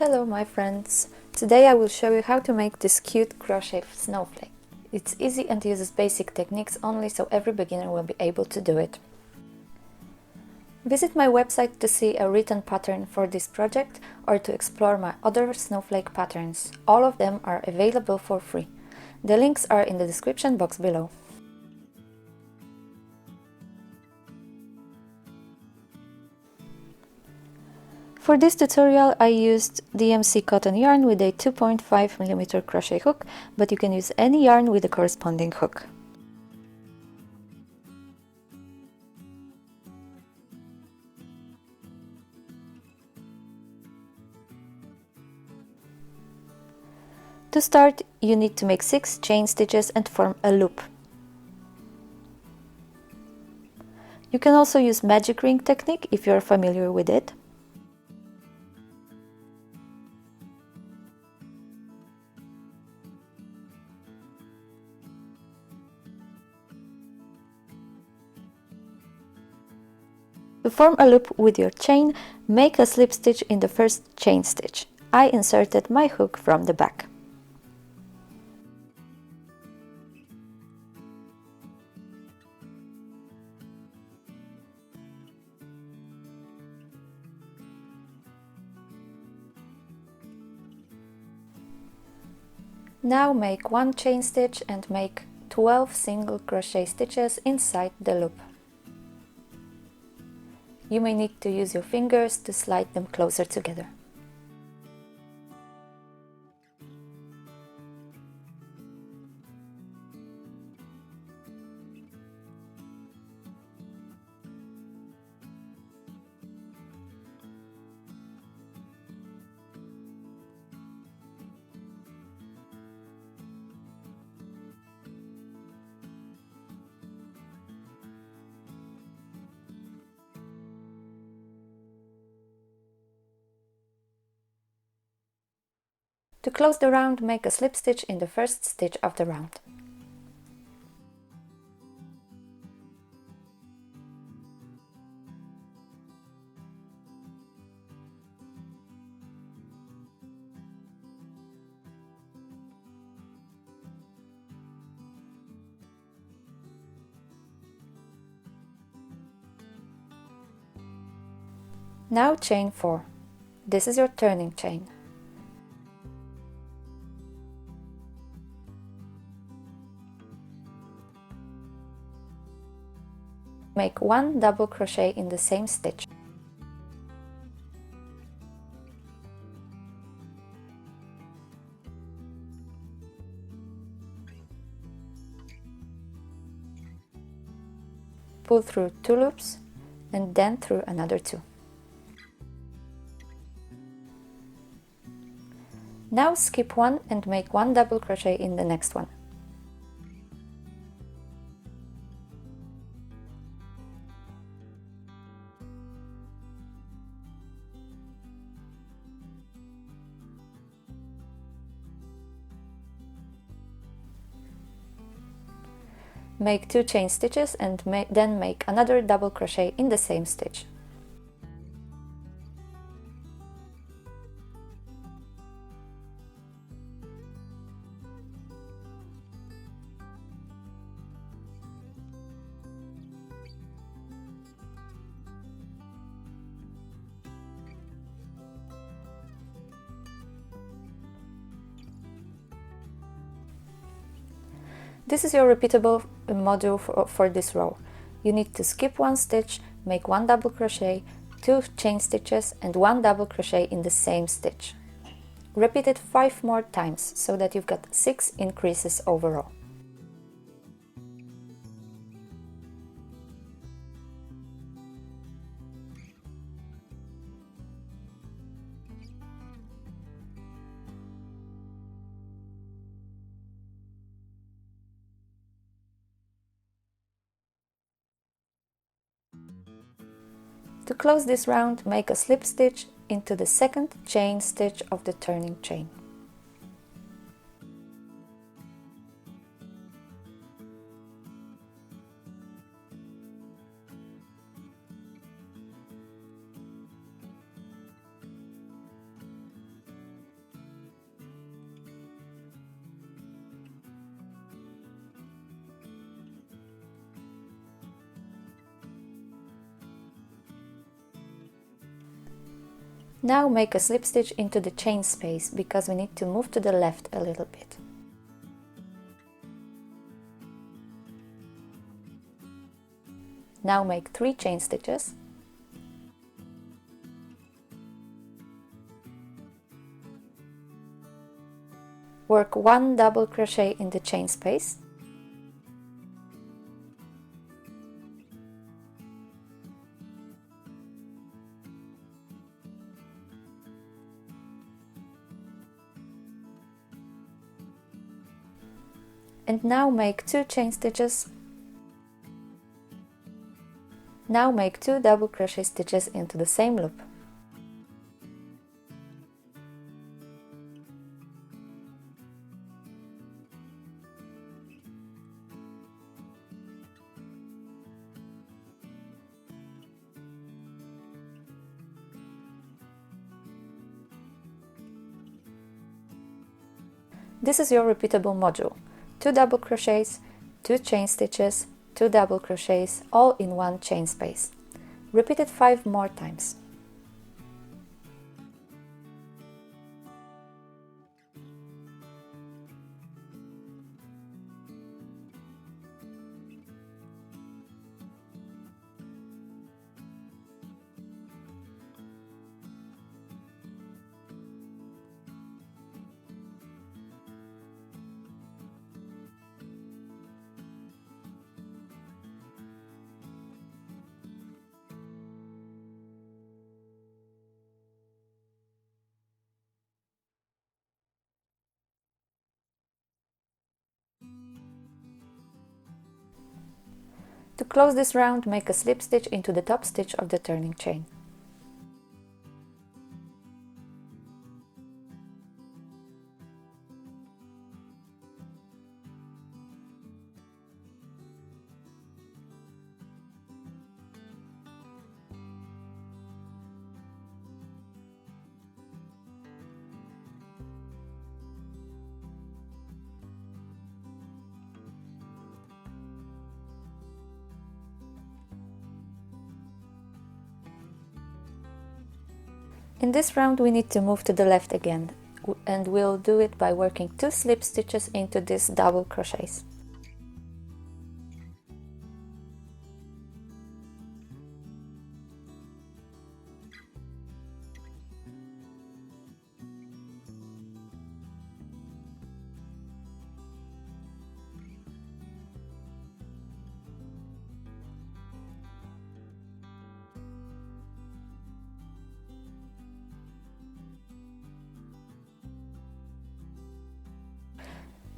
Hello my friends! Today I will show you how to make this cute crochet snowflake. It's easy and uses basic techniques only, so every beginner will be able to do it. Visit my website to see a written pattern for this project or to explore my other snowflake patterns. All of them are available for free. The links are in the description box below. For this tutorial I used DMC cotton yarn with a 2.5mm crochet hook, but you can use any yarn with a corresponding hook. To start, you need to make 6 chain stitches and form a loop. You can also use magic ring technique if you are familiar with it. To form a loop with your chain, make a slip stitch in the first chain stitch. I inserted my hook from the back. Now make 1 chain stitch and make 12 single crochet stitches inside the loop. You may need to use your fingers to slide them closer together. To close the round, make a slip stitch in the first stitch of the round. Now chain 4. This is your turning chain. Make 1 double crochet in the same stitch. Pull through 2 loops and then through another 2. Now skip 1 and make 1 double crochet in the next one. Make 2 chain stitches and then make another double crochet in the same stitch. This is your repeatable module for this row. You need to skip 1 stitch, make 1 double crochet, 2 chain stitches and 1 double crochet in the same stitch. Repeat it 5 more times so that you've got 6 increases overall. To close this round, make a slip stitch into the second chain stitch of the turning chain. Now make a slip stitch into the chain space because we need to move to the left a little bit. Now make 3 chain stitches. Work 1 double crochet in the chain space. And now make 2 chain stitches. Now make 2 double crochet stitches into the same loop. This is your repeatable module. 2 double crochets, 2 chain stitches, 2 double crochets, all in one chain space. Repeat it 5 more times. To close this round, make a slip stitch into the top stitch of the turning chain. In this round we need to move to the left again, and we'll do it by working 2 slip stitches into these double crochets.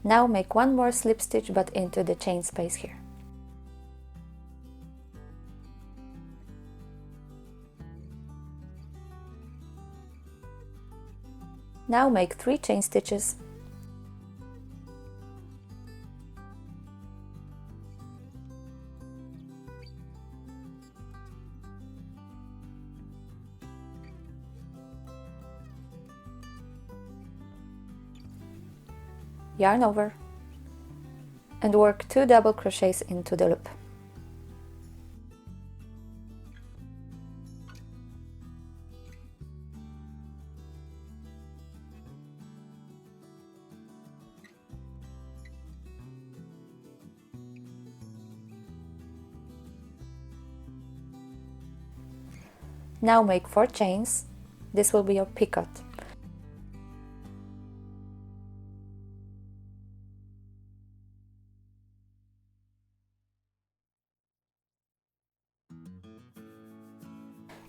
Now make 1 more slip stitch but into the chain space here. Now make 3 chain stitches. Yarn over and work 2 double crochets into the loop. Now make 4 chains. This will be your picot.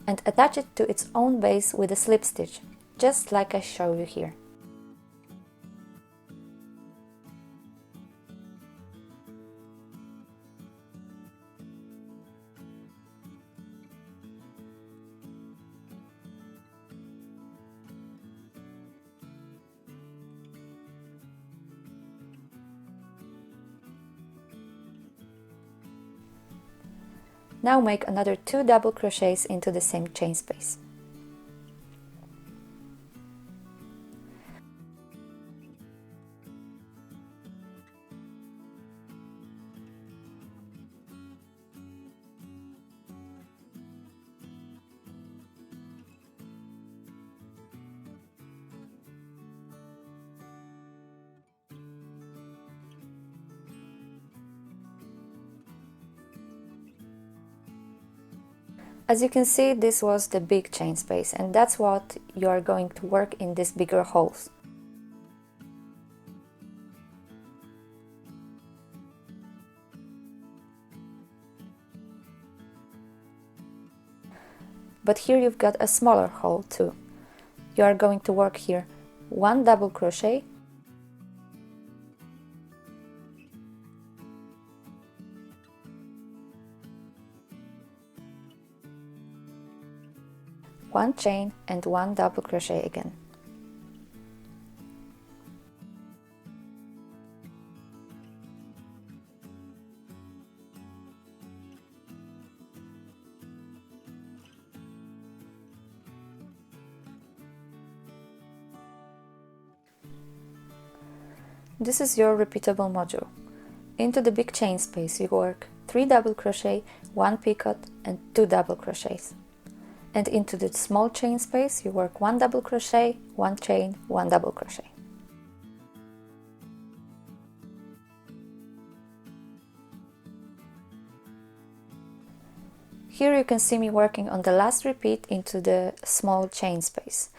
And attach it to its own base with a slip stitch, just like I show you here. Now make another 2 double crochets into the same chain space. As you can see, this was the big chain space, and that's what you are going to work in these bigger holes. But here you've got a smaller hole too. You are going to work here 1 double crochet, one chain and 1 double crochet again. This is your repeatable module. Into the big chain space you work 3 double crochet, 1 picot and 2 double crochets. And into the small chain space you work 1 double crochet, 1 chain, 1 double crochet. Here you can see me working on the last repeat into the small chain space.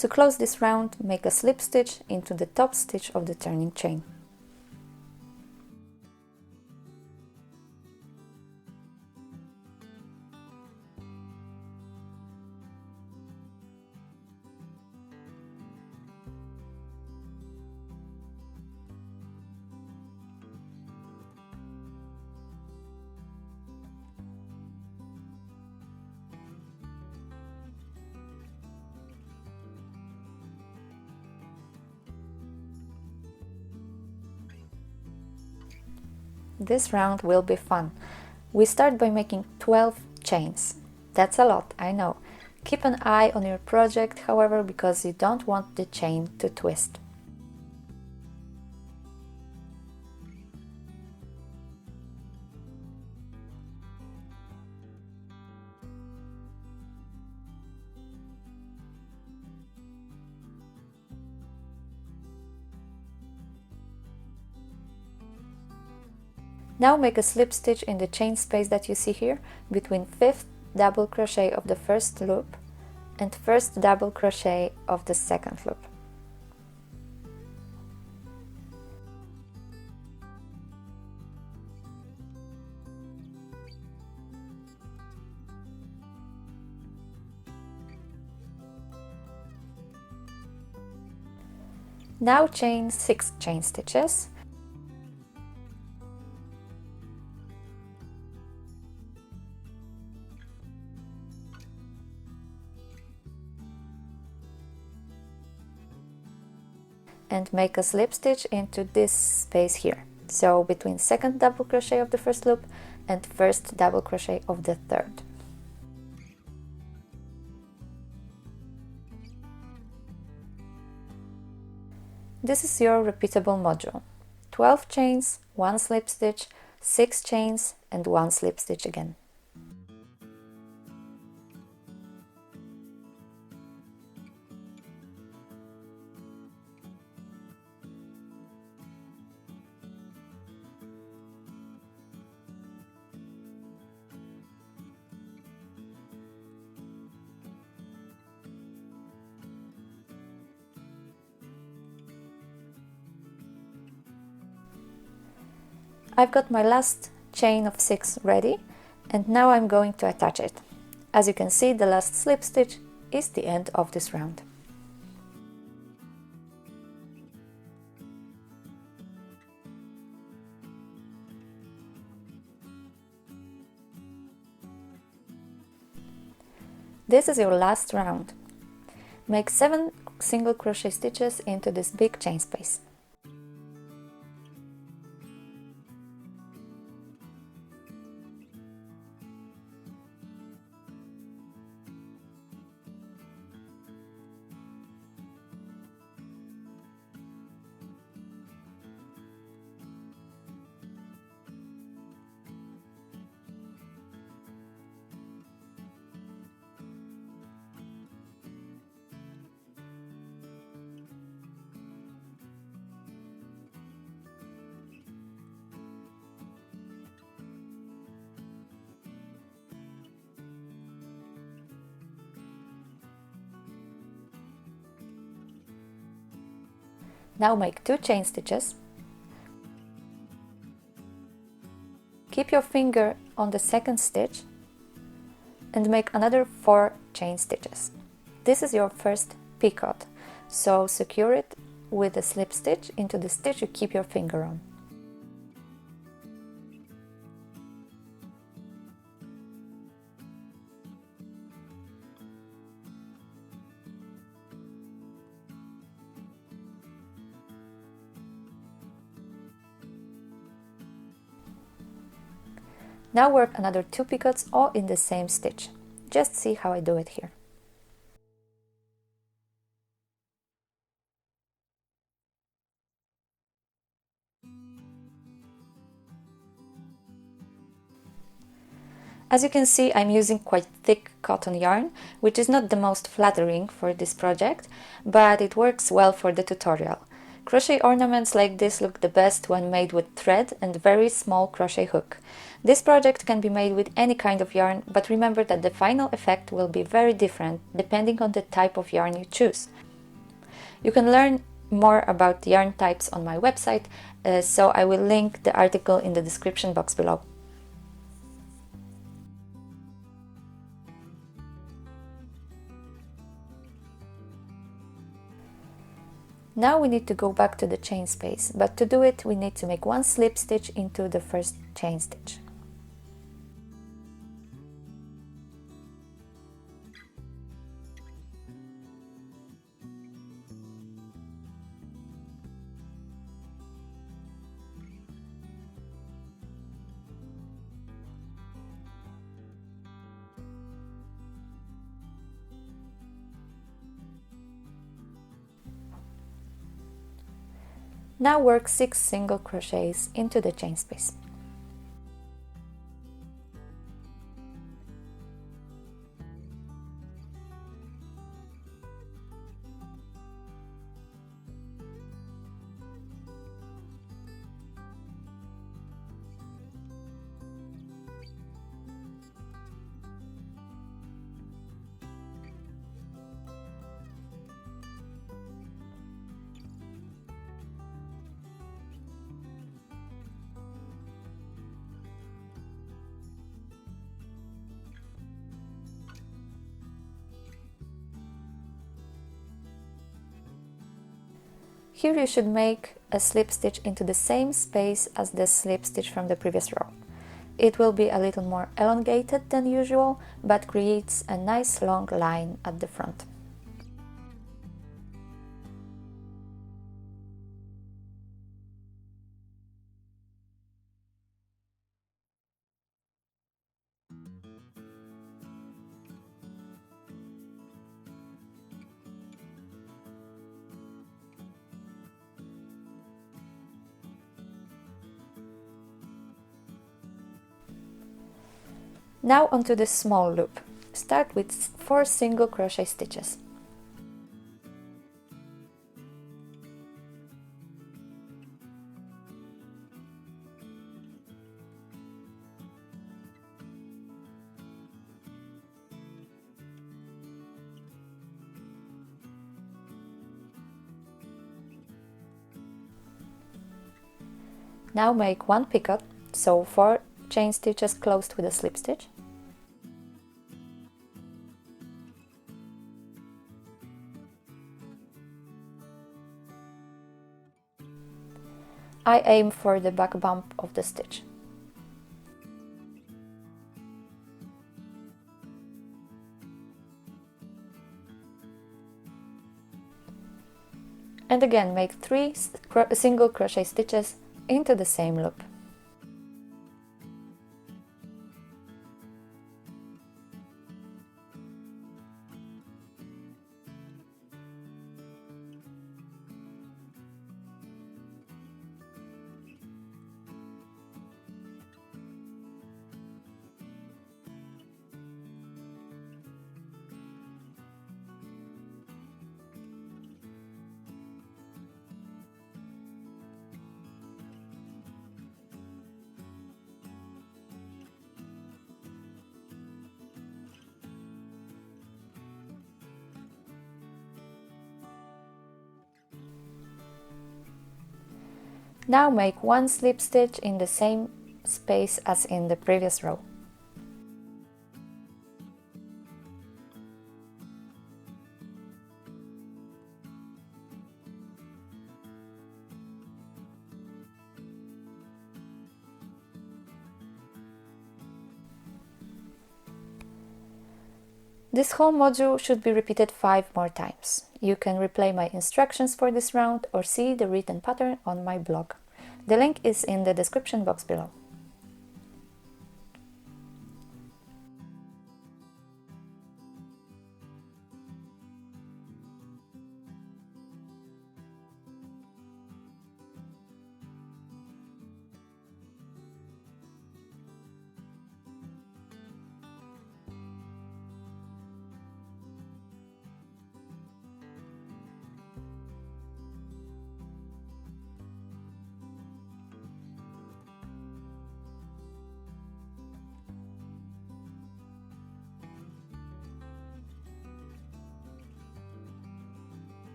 To close this round, make a slip stitch into the top stitch of the turning chain. This round will be fun. We start by making 12 chains. That's a lot, I know. Keep an eye on your project, however, because you don't want the chain to twist. Now make a slip stitch in the chain space that you see here between 5th double crochet of the first loop and 1st double crochet of the second loop. Now chain 6 chain stitches. And make a slip stitch into this space here, so between 2nd double crochet of the first loop and 1st double crochet of the 3rd. This is your repeatable module. 12 chains, 1 slip stitch, 6 chains and 1 slip stitch again. I've got my last chain of 6 ready, and now I'm going to attach it. As you can see, the last slip stitch is the end of this round. This is your last round. Make 7 single crochet stitches into this big chain space. Now make 2 chain stitches. Keep your finger on the second stitch and make another 4 chain stitches. This is your first picot, so secure it with a slip stitch into the stitch you keep your finger on. Now work another 2 picots all in the same stitch. Just see how I do it here. As you can see, I'm using quite thick cotton yarn, which is not the most flattering for this project, but it works well for the tutorial. Crochet ornaments like this look the best when made with thread and very small crochet hook. This project can be made with any kind of yarn, but remember that the final effect will be very different depending on the type of yarn you choose. You can learn more about the yarn types on my website, so I will link the article in the description box below. Now we need to go back to the chain space, but to do it we need to make 1 slip stitch into the first chain stitch. Now work 6 single crochets into the chain space. Here you should make a slip stitch into the same space as the slip stitch from the previous row. It will be a little more elongated than usual, but creates a nice long line at the front. Now onto the small loop. Start with 4 single crochet stitches. Now make 1 picot, so 4 chain stitches closed with a slip stitch. I aim for the back bump of the stitch. And again make 3 single crochet stitches into the same loop. Now make one slip stitch in the same space as in the previous row. This whole module should be repeated 5 more times. You can replay my instructions for this round or see the written pattern on my blog. The link is in the description box below.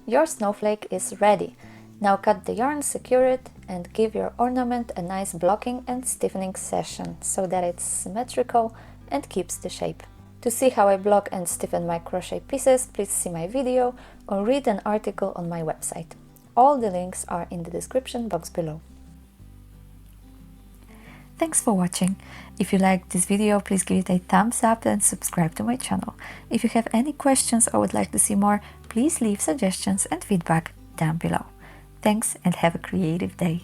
Your snowflake is ready. Now cut the yarn, secure it, and give your ornament a nice blocking and stiffening session so that it's symmetrical and keeps the shape. To see how I block and stiffen my crochet pieces, please see my video or read an article on my website. All the links are in the description box below. Thanks for watching. If you liked this video, please give it a thumbs up and subscribe to my channel. If you have any questions or would like to see more, please leave suggestions and feedback down below. Thanks and have a creative day.